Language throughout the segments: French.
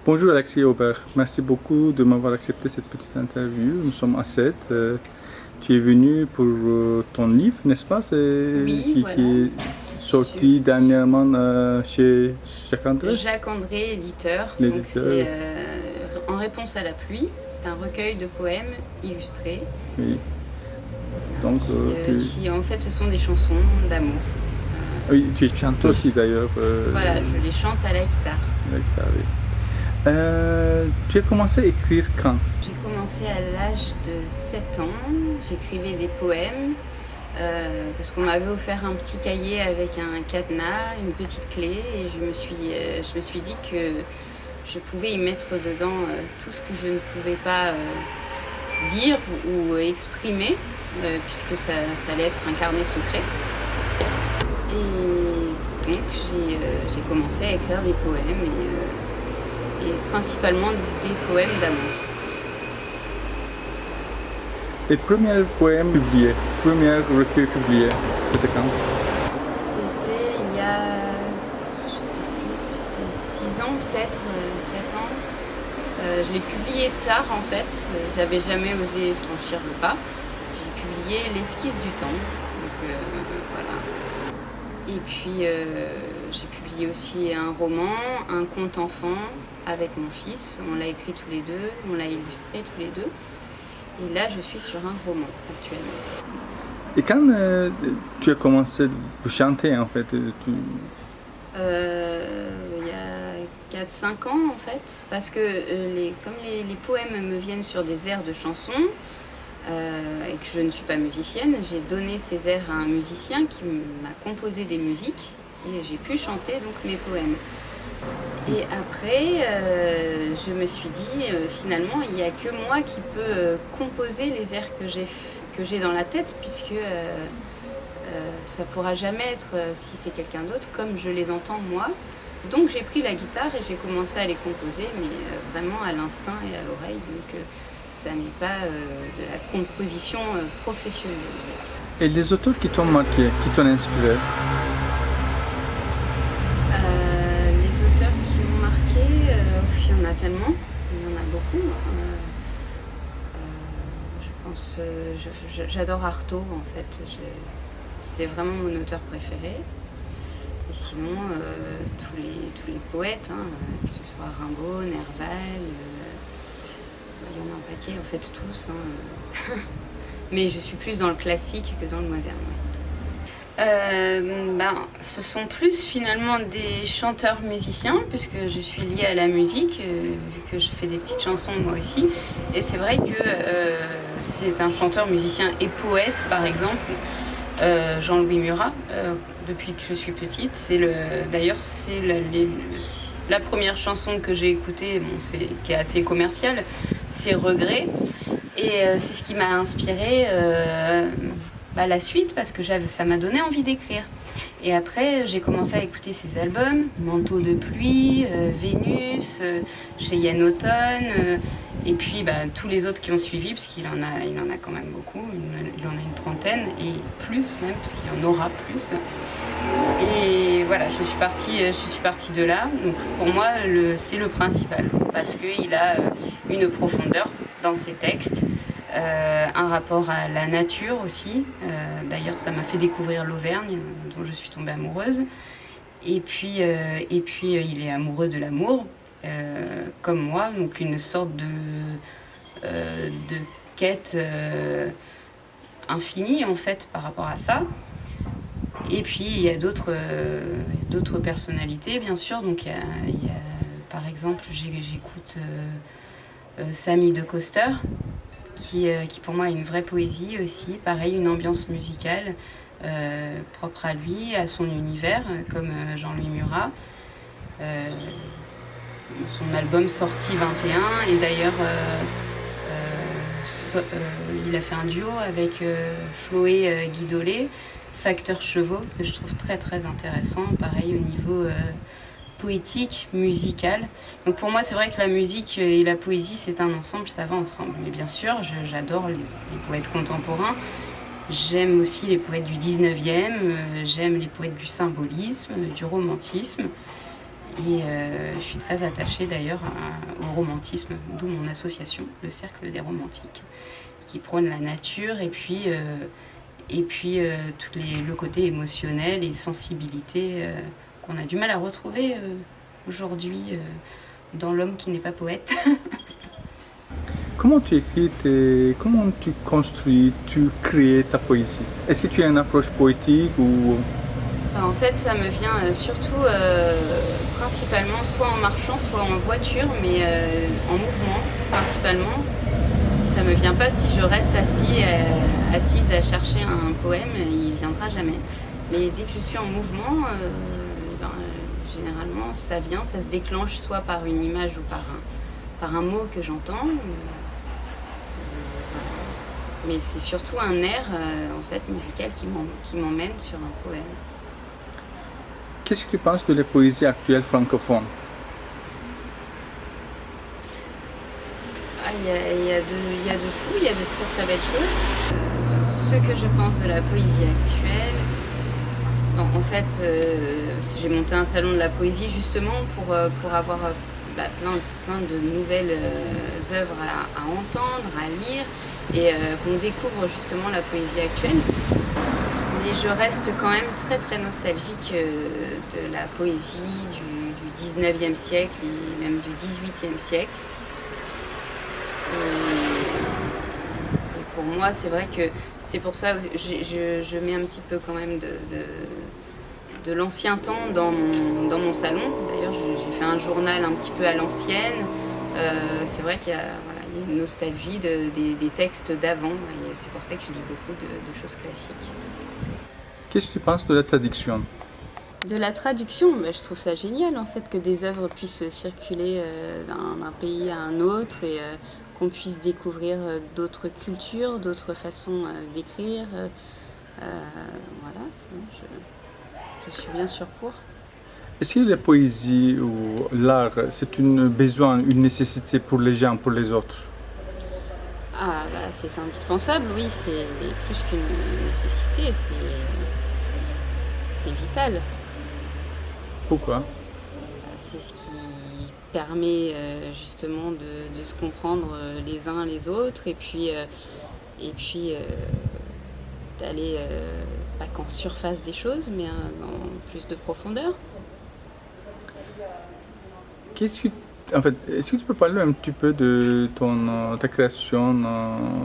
Bonjour Alexis Aubert, merci beaucoup de m'avoir accepté cette petite interview. Nous sommes à 7. Tu es venu pour ton livre, n'est-ce pas? Oui, voilà. Qui est sorti dernièrement chez Jacques André. Jacques André, éditeur. Donc L'éditeur. c'est En réponse à la pluie. C'est un recueil de poèmes illustrés. Oui. Donc, qui en fait ce sont des chansons d'amour. oui, tu chantes aussi d'ailleurs. Voilà, je les chante à la guitare. La guitare, oui. Tu as commencé à écrire quand? J'ai commencé à l'âge de 7 ans. J'écrivais des poèmes parce qu'on m'avait offert un petit cahier avec un cadenas, une petite clé, et je me suis dit que je pouvais y mettre dedans tout ce que je ne pouvais pas dire ou exprimer, puisque ça allait être un carnet secret. Et donc j'ai commencé à écrire des poèmes et principalement des poèmes d'amour. Les premiers poèmes publiés, premier recueil publié, c'était quand? C'était il y a, je sais plus, 6 ans peut-être, 7 ans. Je l'ai publié tard en fait, j'avais jamais osé franchir le pas. J'ai publié l'esquisse du temps, donc voilà. Et puis j'ai publié aussi un roman, un conte enfant avec mon fils. On l'a écrit tous les deux, on l'a illustré tous les deux. Et là, je suis sur un roman actuellement. Et quand tu as commencé à chanter en fait Il y a 4-5 ans en fait, parce que comme les poèmes me viennent sur des airs de chansons, et que je ne suis pas musicienne, j'ai donné ces airs à un musicien qui m'a composé des musiques et j'ai pu chanter donc mes poèmes. Et après, je me suis dit, finalement, il n'y a que moi qui peux composer les airs que j'ai dans la tête, puisque ça pourra jamais être, si c'est quelqu'un d'autre, comme je les entends moi. Donc j'ai pris la guitare et j'ai commencé à les composer, mais vraiment à l'instinct et à l'oreille. Donc ça n'est pas de la composition professionnelle. Et les auteurs qui t'ont marqué, qui t'ont inspiré? Les auteurs qui m'ont marqué, il y en a tellement, il y en a beaucoup. Je pense, j'adore Artaud en fait, c'est vraiment mon auteur préféré. Et sinon, tous les poètes, hein, que ce soit Rimbaud, Nerval, il y en a un paquet, en fait tous. Hein. Mais je suis plus dans le classique que dans le moderne. Ouais. Ce sont plus finalement des chanteurs musiciens, puisque je suis liée à la musique, vu que je fais des petites chansons moi aussi. Et c'est vrai que c'est un chanteur musicien et poète, par exemple, Jean-Louis Murat, depuis que je suis petite. D'ailleurs, c'est la première chanson que j'ai écoutée, qui est assez commerciale, c'est Regret. Et c'est ce qui m'a inspiré la suite, parce que ça m'a donné envie d'écrire. Et après, j'ai commencé à écouter ses albums, Manteau de pluie, Vénus, Cheyenne Automne, et puis tous les autres qui ont suivi, parce qu'il en a quand même beaucoup, il en a une trentaine, et plus même, parce qu'il y en aura plus. Et voilà, je suis partie de là. Donc pour moi, c'est le principal, parce qu'il a une profondeur dans ses textes, un rapport à la nature aussi. D'ailleurs, ça m'a fait découvrir l'Auvergne, dont je suis tombée amoureuse. Et puis il est amoureux de l'amour, comme moi, donc une sorte de quête infinie en fait par rapport à ça. Et puis il y a d'autres personnalités bien sûr, donc il y a par exemple j'écoute Samy de Coster, qui pour moi a une vraie poésie aussi, pareil, une ambiance musicale propre à lui, à son univers, comme Jean-Louis Murat. Son album sorti 21, et d'ailleurs il a fait un duo avec Floé Guidolé, Facteur Chevaux, que je trouve très très intéressant, pareil au niveau poétique, musical. Donc pour moi c'est vrai que la musique et la poésie c'est un ensemble, ça va ensemble. Mais bien sûr j'adore les poètes contemporains, j'aime aussi les poètes du 19e, j'aime les poètes du symbolisme, du romantisme. Et je suis très attachée d'ailleurs au romantisme, d'où mon association, le Cercle des Romantiques, qui prône la nature et puis le côté émotionnel et sensibilité qu'on a du mal à retrouver aujourd'hui dans l'homme qui n'est pas poète. Comment tu écris, comment tu construis, tu crées ta poésie? Est-ce que tu as une approche poétique ou... En fait, ça me vient surtout principalement soit en marchant, soit en voiture, mais en mouvement principalement. Ça me vient pas si je reste assise à chercher un poème, il viendra jamais. Mais dès que je suis en mouvement, généralement ça vient, ça se déclenche soit par une image ou par un mot que j'entends. Mais c'est surtout un air en fait musical qui m'emmène sur un poème. Qu'est-ce que tu penses de la poésie actuelle francophone? Il y a de tout, il y a de très très belles choses. Ce que je pense de la poésie actuelle, en fait, j'ai monté un salon de la poésie justement pour avoir plein de nouvelles œuvres à entendre, à lire, et qu'on découvre justement la poésie actuelle. Mais je reste quand même très très nostalgique de la poésie du 19e siècle et même du 18e siècle. Et pour moi, c'est vrai que c'est pour ça que je mets un petit peu quand même de l'ancien temps dans mon salon. D'ailleurs, j'ai fait un journal un petit peu à l'ancienne. C'est vrai qu'il y a une nostalgie des textes d'avant, et c'est pour ça que je lis beaucoup de choses classiques. Qu'est-ce que tu penses de la traduction? De la traduction, je trouve ça génial en fait que des œuvres puissent circuler d'un pays à un autre et qu'on puisse découvrir d'autres cultures, d'autres façons d'écrire. Voilà, je suis bien sûr pour. Est-ce que la poésie ou l'art, c'est un besoin, une nécessité pour les gens, pour les autres? Ah c'est indispensable, oui, c'est plus qu'une nécessité, c'est vital. Pourquoi? C'est ce qui permet justement de se comprendre les uns les autres et puis d'aller pas qu'en surface des choses mais dans plus de profondeur. Est-ce que tu peux parler un petit peu de ta création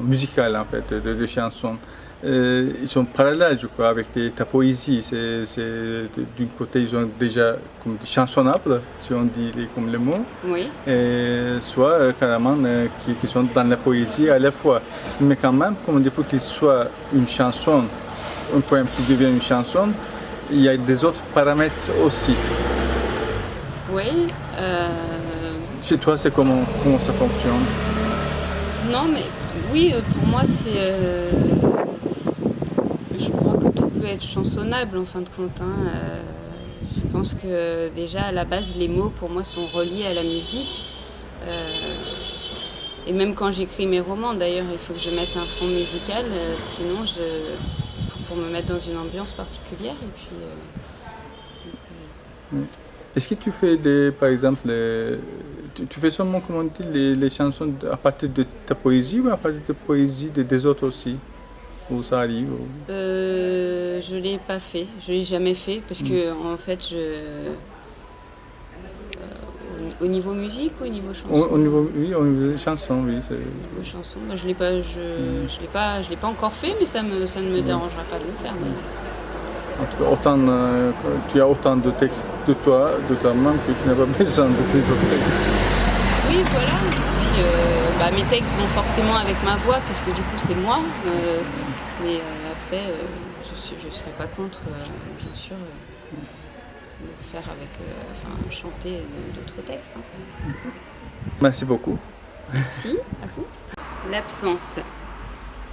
musicale en fait, de chansons? Ils sont parallèles, je crois, avec ta poésie. D'un côté, ils ont déjà comme des chansonnables, si on dit comme les mots, Oui. et soit carrément qui sont dans la poésie à la fois. Mais quand même, comme on dit, pour qu'il soit une chanson, un poème qui devient une chanson, il y a des autres paramètres aussi. Oui. Chez toi, c'est comment ça fonctionne? Non, mais oui, pour moi, je crois que tout peut être chansonnable en fin de compte. Je pense que déjà, à la base, les mots, pour moi, sont reliés à la musique. Et même quand j'écris mes romans, d'ailleurs, il faut que je mette un fond musical, sinon, pour me mettre dans une ambiance particulière. Et puis, Oui. Est-ce que tu fais par exemple, tu fais seulement, comment on dit, les chansons à partir de ta poésie ou à partir de la poésie des autres aussi? Ou ça arrive? je l'ai pas fait, je l'ai jamais fait parce que en fait, au niveau musique ou au niveau chanson? Au niveau des chansons, oui. Au niveau chanson, je l'ai pas encore fait, mais ça ne me dérangera pas de le faire d'ailleurs. En tout cas, tu as autant de textes de toi-même que tu n'as pas besoin de tes autres textes. Oui, voilà. Et puis, mes textes vont forcément avec ma voix, puisque du coup c'est moi. Mais après, je ne serais pas contre, bien sûr, le faire chanter d'autres textes. Merci beaucoup. Merci, à vous. L'absence.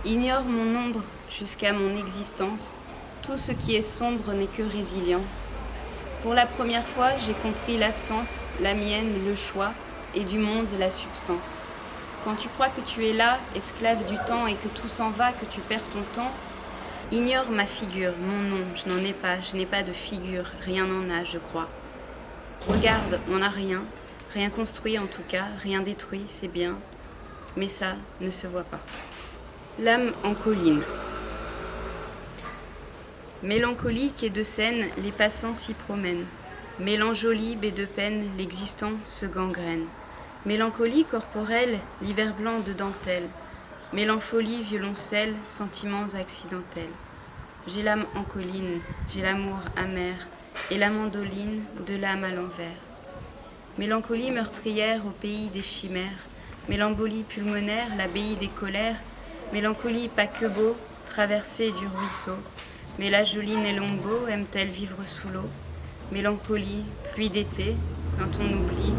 Ignore mon ombre jusqu'à mon existence. Tout ce qui est sombre n'est que résilience. Pour la première fois, j'ai compris l'absence, la mienne, le choix, et du monde, la substance. Quand tu crois que tu es là, esclave du temps, et que tout s'en va, que tu perds ton temps, ignore ma figure, mon nom, je n'en ai pas, je n'ai pas de figure, rien n'en a, je crois. Regarde, on n'a rien, rien construit en tout cas, rien détruit, c'est bien, mais ça ne se voit pas. L'âme en colline. Mélancolique et de scène, les passants s'y promènent. Mélanjolie, baie de peine, l'existant se gangrène. Mélancolie corporelle, l'hiver blanc de dentelle. Mélanfolie, violoncelle, sentiments accidentels. J'ai l'âme en colline, j'ai l'amour amer, et la mandoline de l'âme à l'envers. Mélancolie meurtrière au pays des chimères, mélancolie pulmonaire, l'abbaye des colères, mélancolie paquebot, traversée du ruisseau, mais la Joline et Lombeau aiment-elles vivre sous l'eau? Mélancolie, pluie d'été, quand on oublie,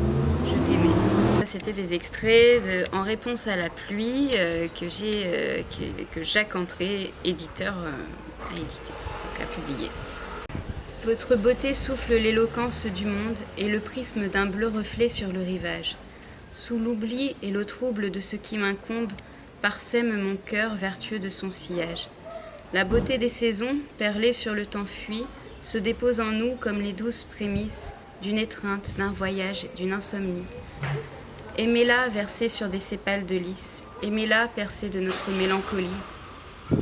je t'aimais. Ça, c'était des extraits En réponse à la pluie que Jacques André, éditeur, a édité, donc a publié. Votre beauté souffle l'éloquence du monde et le prisme d'un bleu reflet sur le rivage. Sous l'oubli et le trouble de ce qui m'incombe, parsème mon cœur vertueux de son sillage. La beauté des saisons, perlée sur le temps fui, se dépose en nous comme les douces prémices d'une étreinte, d'un voyage, d'une insomnie. Aimez-la versée sur des sépales de lys, aimez-la percée de notre mélancolie,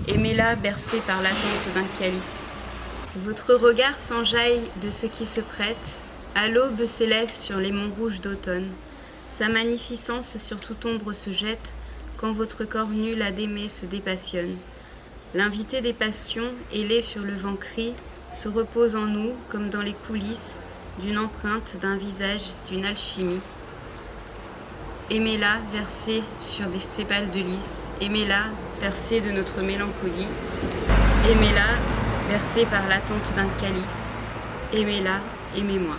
aimez-la bercée par l'attente d'un calice. Votre regard s'enjaille de ce qui se prête, à l'aube s'élève sur les monts rouges d'automne. Sa magnificence sur toute ombre se jette, quand votre corps nul à d'aimer se dépassionne. L'invité des passions, ailé sur le vent crie, se repose en nous comme dans les coulisses d'une empreinte, d'un visage, d'une alchimie. Aimez-la versée sur des sépales de lys, aimez-la percée de notre mélancolie, aimez-la bercée par l'attente d'un calice, aimez-la, aimez-moi.